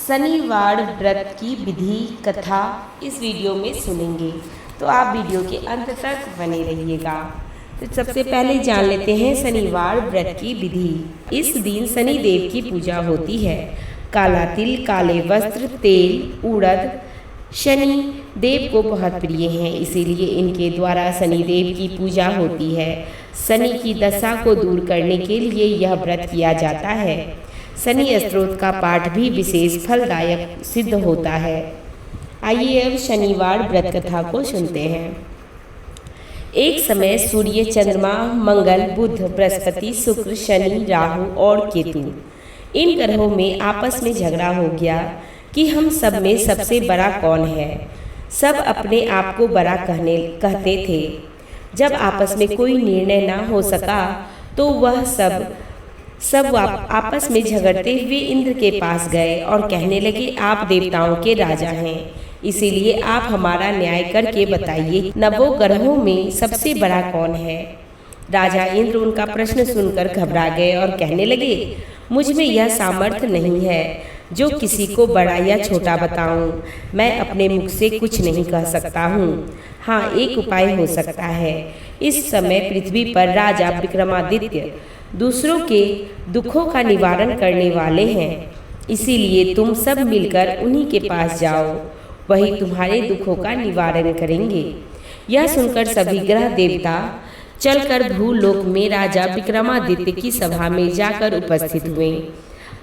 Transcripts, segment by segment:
शनिवार व्रत की विधि कथा इस वीडियो में सुनेंगे, तो आप वीडियो के अंत तक बने रहिएगा। तो सबसे पहले जान लेते हैं शनिवार व्रत की विधि। इस दिन शनि देव की पूजा होती है। काला तिल, काले वस्त्र, तेल, उड़द शनि देव को बहुत प्रिय हैं, इसीलिए इनके द्वारा शनि देव की पूजा होती है। शनि की दशा को दूर करने के लिए यह व्रत किया जाता है। शनि स्तोत्र का पाठ भी विशेष फलदायक सिद्ध होता है। आइए अब शनिवार व्रत कथा को सुनते हैं। एक समय सूर्य, चंद्रमा, मंगल, बुध, बृहस्पति, शुक्र, शनि, राहु और केतु इन ग्रहों में आपस में झगड़ा हो गया कि हम सब में सबसे बड़ा कौन है। सब अपने आप को बड़ा कहते थे। जब आपस में कोई निर्णय ना हो सका तो वह सब आपस में झगड़ते हुए इंद्र के पास गए और कहने लगे, आप देवताओं के राजा हैं, इसीलिए आप हमारा न्याय करके बताइए, नवों ग्रहों में सबसे बड़ा कौन है। राजा इंद्र उनका प्रश्न सुनकर घबरा गए और कहने लगे, मुझ में यह सामर्थ्य नहीं है जो किसी को बड़ा या छोटा बताऊं। मैं अपने मुख से कुछ नहीं कह सकता हूँ। हाँ, एक उपाय हो सकता है। इस समय पृथ्वी पर राजा विक्रमादित्य दूसरों के दुखों का निवारण करने वाले हैं, इसीलिए तुम सब मिलकर उन्हीं के पास जाओ, वही तुम्हारे दुखों का निवारण करेंगे। यह सुनकर सभी ग्रह देवता चलकर भूलोक में राजा विक्रमादित्य की सभा में जाकर उपस्थित हुए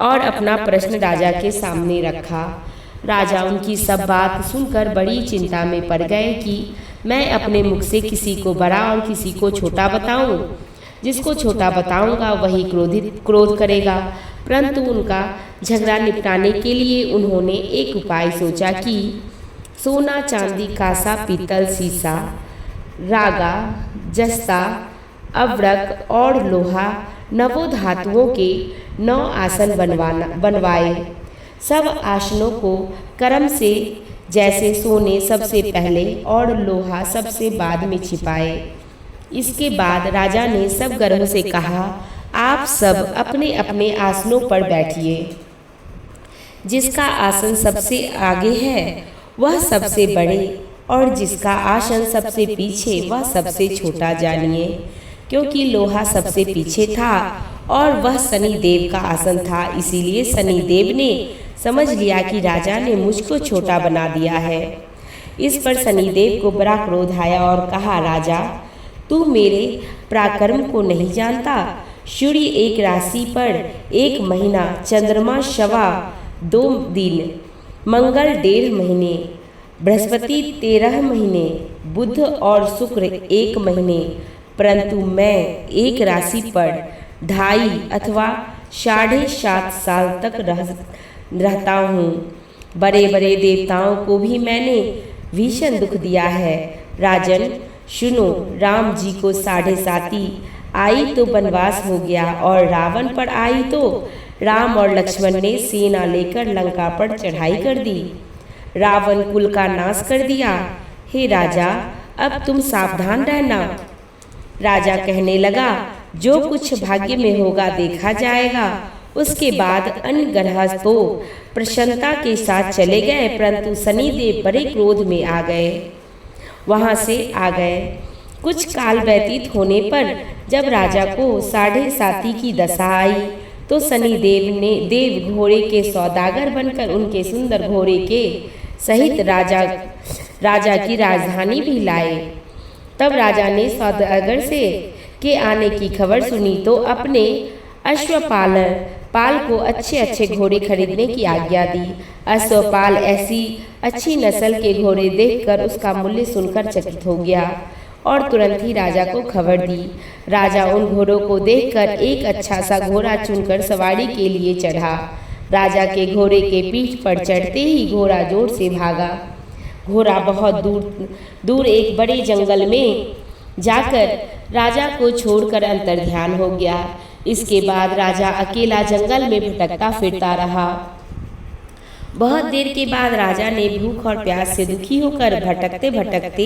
और अपना प्रश्न राजा के सामने रखा। राजा उनकी सब बात सुनकर बड़ी चिंता में पड़ गए कि मैं अपने मुख से किसी को बड़ा और किसी को छोटा बताऊं। जिसको छोटा बताऊंगा वही क्रोध करेगा। परंतु उनका झगड़ा निपटाने के लिए उन्होंने एक उपाय सोचा कि सोना, चांदी, कांसा, पीतल, सीसा, रागा, जस्ता, अब्रक और लोहा नवों धातुओं के 9 आसन बनवाए। सब आसनों को क्रम से जैसे सोने सबसे पहले और लोहा सबसे बाद में छिपाए। इसके बाद राजा ने सब ग्रहों से कहा, आप सब अपने अपने आसनों पर बैठिए। जिसका आसन सबसे आगे है वह सबसे बड़े और जिसका आसन सबसे पीछे वह सबसे छोटा जानिए। क्योंकि लोहा सबसे पीछे था और वह शनि देव का आसन था, इसीलिए शनि देव ने समझ लिया कि राजा ने मुझको छोटा बना दिया है। इस पर शनि देव को बड़ा क्रोध आया और कहा, राजा तू मेरे पराक्रम को नहीं जानता। सूर्य एक राशि पर 1 महीना, चंद्रमा 2.25 दिन, मंगल 1.5 महीने, बृहस्पति 13 महीने, बुध और शुक्र 1 महीने, परंतु मैं एक राशि पर 2.5 अथवा 7.5 साल तक रहता हूँ। बड़े बड़े देवताओं को भी मैंने भीषण दुख दिया है। राजन सुनो, राम जी को 7.5 आई तो वनवास हो गया और रावण पर आई तो राम और लक्ष्मण ने सेना लेकर लंका पर चढ़ाई कर दी। रावण कुल का नाश कर दिया। हे राजा, अब तुम सावधान रहना। राजा कहने लगा, जो कुछ भाग्य में होगा देखा जाएगा। उसके बाद अन्य ग्रह तो प्रसन्नता के साथ चले गए, परंतु शनिदेव बड़े क्रोध में आ गए, वहां से आ गए। कुछ काल व्यतीत होने पर जब राजा को 7.5 की दशा आई तो शनिदेव ने देव घोड़े के सौदागर बनकर उनके सुंदर घोड़े के सहित राजा की राजधानी भी लाए। तब राजा ने सौदागर से के आने की खबर सुनी तो अपने अश्वपाल को अच्छे घोड़े खरीदने की आज्ञा दी। अश्वपाल ऐसी अच्छी नस्ल के घोड़े देखकर उसका मूल्य सुनकर चकित हो गया और तुरंत ही राजा को खबर दी। राजा उन घोड़ों को देखकर एक अच्छा सा घोड़ा चुनकर सवारी के लिए चढ़ा। राजा के घोड़े के पीठ पर चढ़ते ही घोड़ा जोर से भागा। घोड़ा बहुत दूर एक बड़े जंगल में जाकर राजा को छोड़कर अंतर्ध्यान हो गया। इसके बाद राजा अकेला जंगल में भटकता फिरता रहा। बहुत देर के बाद राजा ने भूख और प्यास से दुखी होकर भटकते भटकते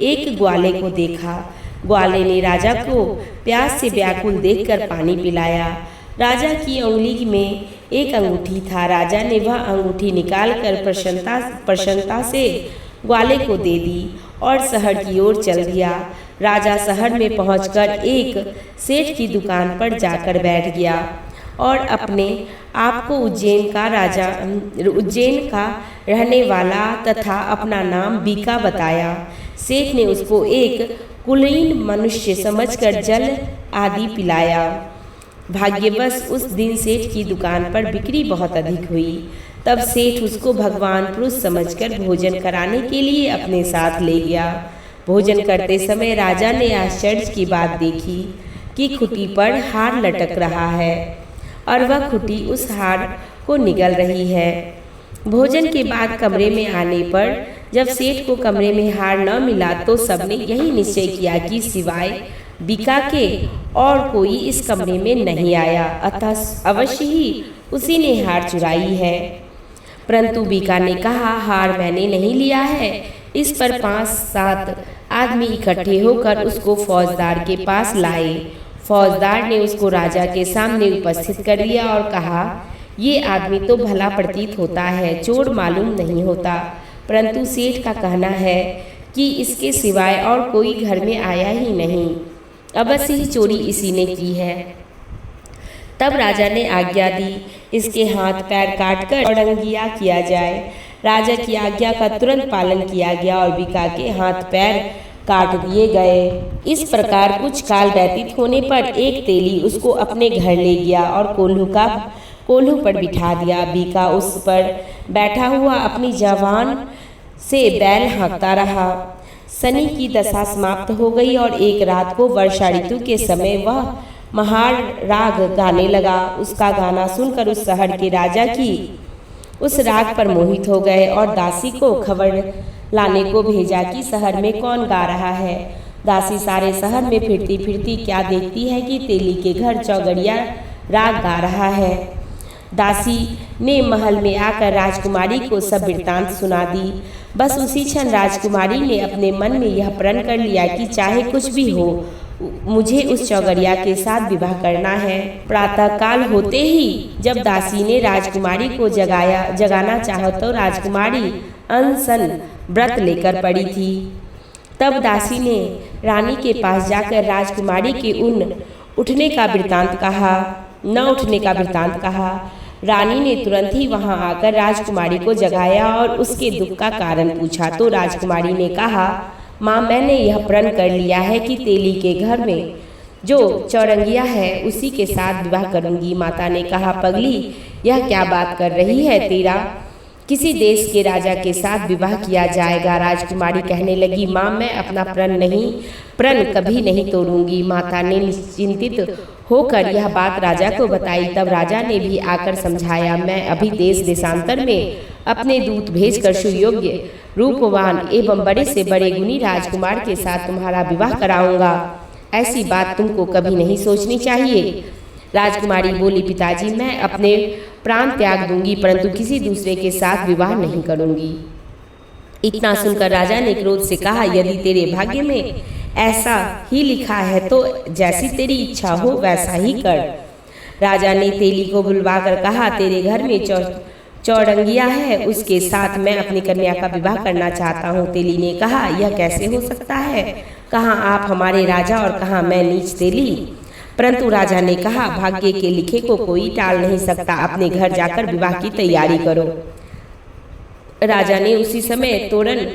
एक ग्वाले को देखा। ग्वाले ने राजा को प्यास से व्याकुल देखकर पानी पिलाया। राजा की उंगली में एक अंगूठी था। राजा ने वह अंगूठी निकालकर प्रसन्नता से ग्वाले को दे दी और शहर की ओर चल दिया। राजा शहर में पहुंचकर एक सेठ की दुकान पर जाकर बैठ गया और अपने आप को उज्जैन का रहने वाला तथा अपना नाम बीका बताया। सेठ ने उसको एक कुलीन मनुष्य समझकर जल आदि पिलाया। भाग्यवश उस दिन सेठ की दुकान पर बिक्री बहुत अधिक हुई। तब सेठ उसको भगवान पुरुष समझकर भोजन कराने के लिए अपने साथ ले गया। भोजन करते समय राजा ने आश्चर्य की बात देखी कि खुटी पर हार लटक रहा है और वह खुटी उस हार को निगल रही है। भोजन के बाद कमरे में आने पर जब सेठ को कमरे में हार न मिला तो सबने यही निश्चय किया कि सिवाय बीका के और कोई इस कमरे में नहीं आया, अतः अवश्य ही उसी ने हार चुराई है। परंतु बीका ने कहा, हार मैंने नहीं लिया है। इस पर 5-7 आदमी इकट्ठे होकर उसको फौजदार के पास लाए। फौजदार ने उसको राजा के सामने उपस्थित कर लिया और कहा, ये आदमी तो भला प्रतीत होता है, चोर मालूम नहीं होता, परंतु सेठ का कहना है कि इसके सिवाय और कोई घर में आया ही नहीं, अवश्य ही चोरी इसी ने की है। तब राजा ने आज्ञा दी, इसके हाथ पैर काटकर अड़ंगिया किया जाए। राजा की आज्ञा का तुरंत पालन किया गया और बीका के हाथ पैर काट दिए गए। इस प्रकार कुछ काल व्यतीत होने पर एक तेली उसको अपने घर ले गया और कोल्हू पर बिठा दिया। बीका उस पर बैठा हुआ अपनी जवान से बैल हाँकता रहा। शनि की दशा समाप्त हो गई और एक रात को वर्षा ऋतु के समय वह महार राग गाने लगा। उसका गाना सुनकर उस शहर के राजा की उस राग पर मोहित हो गए और दासी को खबर लाने को भेजा कि शहर में कौन गा रहा है। दासी सारे शहर में फिरती फिरती क्या देखती है कि तेली के घर चौगड़िया राग गा रहा है। दासी ने महल में आकर राजकुमारी को सब वृत्तांत सुना दी। बस उसी क्षण राजकुमारी ने अपने मन में यह प्रण कर लिया कि चाहे कुछ भी हो, मुझे उस चौगड़िया के साथ विवाह करना है। प्रातः काल होते ही जब दासी ने राजकुमारी को जगाना चाहा तो राजकुमारी अनशन व्रत लेकर पड़ी थी। तब दासी ने रानी के पास जाकर राजकुमारी के न उठने का वृत्तांत कहा। रानी ने तुरंत ही वहां आकर राजकुमारी को जगाया और उसके दुख का कारण पूछा तो राजकुमारी ने कहा, माँ, मैंने यह प्रण कर लिया है कि तेली के घर में जो चौरंगिया है उसी के साथ विवाह करूंगी। माता ने कहा, पगली, यह क्या बात कर रही है, तेरा किसी देश के राजा के साथ विवाह किया जाएगा। राजकुमारी कहने लगी, माँ, मैं अपना प्रण कभी नहीं तोड़ूंगी। माता ने निश्चिंतित होकर यह बात राजा को बताई। तब राजा ने भी आकर समझाया, मैं अभी देश देशांतर में अपने दूत भेजकर सुयोग्य, रूपवान एवं बड़े से बड़े गुणी राजकुमार के साथ तुम्हारा विवाह कराऊंगा। ऐसी बात तुमको कभी नहीं सोचनी चाहिए। राजकुमारी बोली, पिताजी, मैं अपने प्राण त्याग दूंगी परंतु किसी दूसरे के साथ विवाह नहीं करूंगी। इतना सुनकर राजा ने क्रोध से कहा, यदि तेरे भाग्य में ऐसा ही लिखा है तो जैसी तेरी इच्छा हो वैसा ही कर। राजा ने तेली को बुलवाकर कहा, तेरे घर में चौरंगिया है, उसके साथ मैं अपनी कन्या का विवाह करना चाहता हूँ। तेली ने कहा, यह कैसे हो सकता है? कहाँ आप हमारे राजा और कहाँ मैं नीच तेली। परंतु राजा ने कहा, भाग्य के लिखे को कोई टाल नहीं सकता, अपने घर जाकर विवाह की तैयारी करो। राजा ने उसी समय तोरण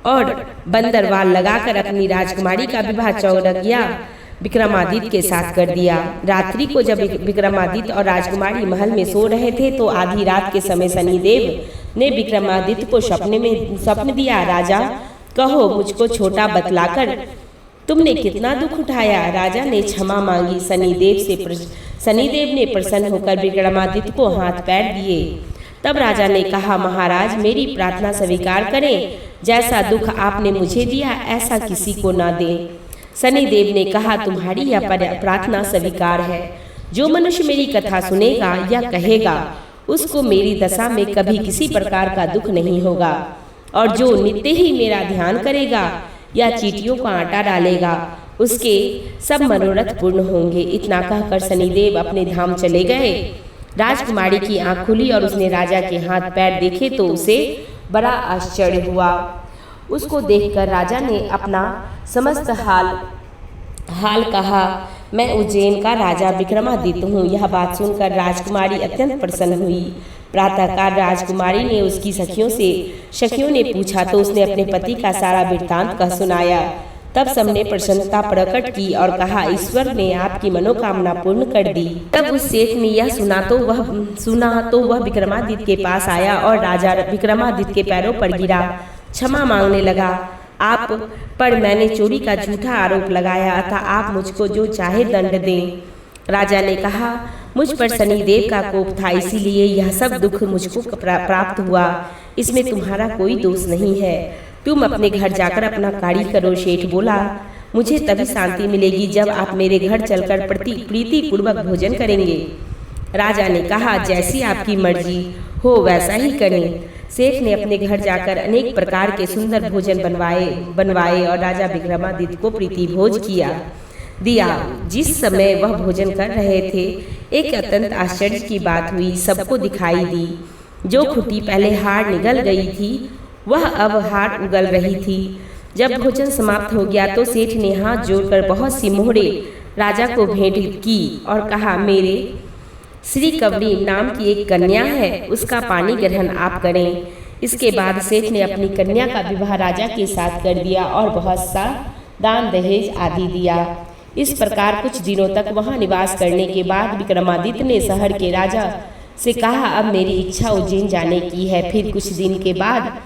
और बंदरवाल लगाकर अपनी राजकुमारी का विवाह चौरंगिया विक्रमादित्य के साथ कर दिया। रात्रि को जब विक्रमादित्य और राजकुमारी महल में सो रहे थे तो आधी रात के समय शनिदेव ने विक्रमादित्य को स्वप्न दिया, राजा, कहो मुझको छोटा बतलाकर तुमने कितना दुख उठाया। राजा ने क्षमा मांगी। शनिदेव ने प्रसन्न होकर विक्रमादित्य को हाथ पैर दिए। तब राजा ने कहा, महाराज, मेरी प्रार्थना स्वीकार करें, जैसा दुख आपने मुझे दिया ऐसा किसी को न दें। शनिदेव ने कहा, तुम्हारी यह प्रार्थना स्वीकार है। जो मनुष्य मेरी कथा सुनेगा या कहेगा उसको मेरी दशा में कभी किसी प्रकार का दुख नहीं होगा, और जो नित्य ही मेरा ध्यान करेगा या चींटियों का आटा डालेगा उसके सब मनोरथ पूर्ण होंगे। इतना कहकर शनिदेव अपने धाम चले गए। राजकुमारी की आंख खुली और उसने राजा के हाथ पैर देखे तो उसे बड़ा आश्चर्य हुआ। उसको देखकर राजा ने अपना समस्त हाल कहा। मैं उज्जैन का राजा विक्रमादित्य हूँ। यह बात सुनकर राजकुमारी अत्यंत प्रसन्न हुई। प्रातःकाल राजकुमारी ने उसकी सखियों ने पूछा तो उसने अपने पति का सारा वृत्तांत कह सुनाया। तब सबने प्रसन्नता प्रकट की और कहा, ईश्वर ने आपकी मनोकामना पूर्ण कर दी। तब उस सेठ ने यह सुना तो वह विक्रमादित्य के पास आया और राजा विक्रमादित्य के पैरों पर गिरा, क्षमा मांगने लगा। आप पर मैंने चोरी का झूठा आरोप लगाया, अतः आप मुझको जो चाहे दंड दें। राजा ने कहा, मुझ पर शनिदेव का कोप था, इसीलिए यह सब दुख मुझको प्राप्त हुआ। इसमें तुम्हारा कोई दोष नहीं है। तुम अपने घर जाकर अपना कार्य करो। सेठ बोला, मुझे तभी शांति मिलेगी जब आप मेरे घर चलकर प्रीति पूर्वक भोजन करेंगे। राजा ने कहा, जैसी आपकी मर्जी हो वैसा ही करें। सेठ ने अपने घर जाकर अनेक प्रकार के सुंदर भोजन बनवाए और राजा विक्रमादित्य को प्रीति भोज दिया। जिस समय वह भोजन कर रहे थे, एक अत्यंत आश्चर्य की बात हुई। सबको दिखाई दी। जो खुटी पहले हाड़ निगल गई थी, वह अब हाड़ उगल रही थी। जब भोजन समाप्त हो गया तो सेठ ने हाथ जोड़कर बहुत सी मोहरे राजा को भेंट की और कहा, मेरे श्री कवरी नाम की एक कन्या है, उसका पानी ग्रहण आप करें। इसके बाद सेठ ने अपनी कन्या का विवाह राजा के साथ कर दिया और बहुत सा दान दहेज आदि दिया। इस प्रकार कुछ दिनों तक वहां निवास करने के बाद विक्रमादित्य ने शहर के राजा से कहा, अब मेरी इच्छा उज्जैन जाने की है। फिर कुछ दिन के बाद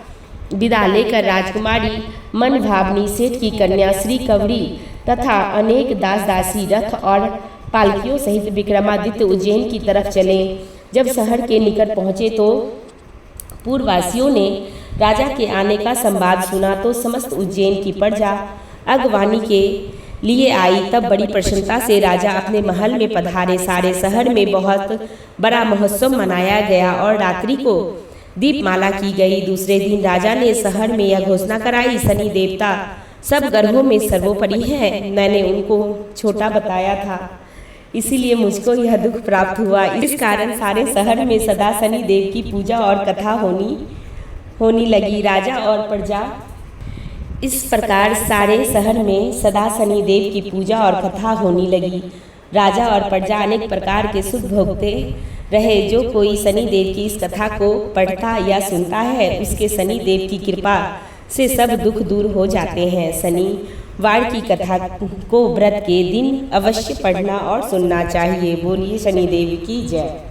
विदा लेकर राजकुमारी मन भावनी सेठ की कन्या श्री कवरी तथा अनेक दास दासी रथ और पालकियों सहित विक्रमादित्य उज्जैन की तरफ चले। जब शहर के निकट पहुँचे तो पूर्ववासियों ने राजा के आने का संवाद सुना तो समस्त उज्जैन की प्रजा अगवानी के लिए आई। तब बड़ी प्रसन्नता से राजा अपने महल में पधारे। सारे शहर में बहुत बड़ा महोत्सव मनाया गया और रात्रि को दीपमाला की गई। दूसरे दिन राजा ने शहर में यह घोषणा कराई, शनि देवता सब ग्रहों में सर्वोपरि है। मैंने उनको छोटा बताया था, इसीलिए मुझको यह दुख प्राप्त हुआ। इस कारण सारे शहर में सदा शनि देव की पूजा और कथा होने लगी। राजा और प्रजा इस प्रकार सारे शहर में सदा शनि देव की पूजा और कथा होने लगी। राजा और प्रजा अनेक प्रकार के सुख भोगते रहे। जो कोई शनि देव की इस कथा को पढ़ता या सुनता है, उसके शनि देव की कृपा से सब दुख दूर हो जाते हैं। शनिवार की कथा को व्रत के दिन अवश्य पढ़ना और सुनना चाहिए। बोलिए शनिदेव की जय।